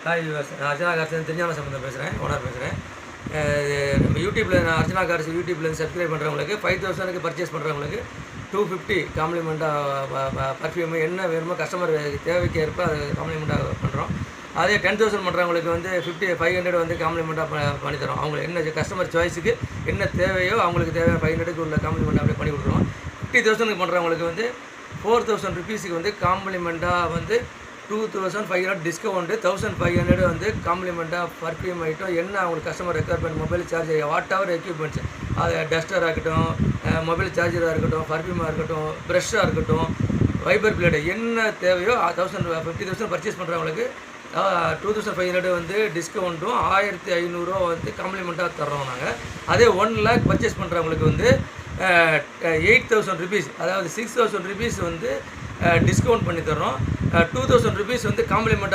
Hi viewers, நான் Archana cars திருஞான சம்பந்தம் பேசுகிறேன், ஓனர் பேசுகிறேன். நம்ம யூடியூப்பில் நான் அர்ச்சனா கார்ஸ் யூடியூப்லேருந்து சப்ஸ்கிரைப் பண்ணுறவங்களுக்கு 5000 பர்ச்சேஸ் பண்ணுறவங்களுக்கு 250 காம்ப்ளிமெண்ட்டாக பர்ஃப்யூமு என்ன வேணுமோ கஸ்டமர் தேவைக்கு ஏற்ப அது காம்ப்ளிமெண்ட்டாக பண்ணுறோம். அதே 10,000 பண்ணுறவங்களுக்கு வந்து 500 வந்து காம்ப்ளிமெண்ட்டாக பண்ணித்தரோம். அவங்களுக்கு என்ன கஸ்டமர் சாய்ஸுக்கு என்ன தேவையோ அவங்களுக்கு தேவையான 500க்கு உள்ள காம்ப்ளிமெண்ட் அப்படியே பண்ணி கொடுக்குறோம். 50,000 பண்ணுறவங்களுக்கு வந்து 4,000 ருபீஸுக்கு வந்து காம்ப்ளிமெண்ட்டாக வந்து 2,500 டிஸ்கவுண்ட்டு, 1,500 வந்து காம்ப்ளிமெண்ட்டாக பர்ஃப்யூம் ஐட்டம் என்ன அவங்களுக்கு customer requirement, mobile charger, what ever equipments, அது டஸ்டராக இருக்கட்டும், மொபைல் சார்ஜராக இருக்கட்டும், பர்ஃப்யூமாக இருக்கட்டும், ப்ரெஷ்ஷாக இருக்கட்டும், வைபர் பிளேடு என்ன தேவையோ 50,000 பர்ச்சேஸ் பண்ணுறவங்களுக்கு 2,500 வந்து டிஸ்கவுண்ட்டும் 1,500 வந்து காம்ப்ளிமெண்ட்டாக தர்றோம் நாங்கள். அதே 1 lakh பர்ச்சேஸ் பண்ணுறவங்களுக்கு வந்து 8,000 ருபீஸ், அதாவது 6,000 ருபீஸ் வந்து டிஸ்கவுண்ட் பண்ணி தர்றோம். 2,000 ருபீஸ் வந்து காம்ப்ளிமெண்ட்டாக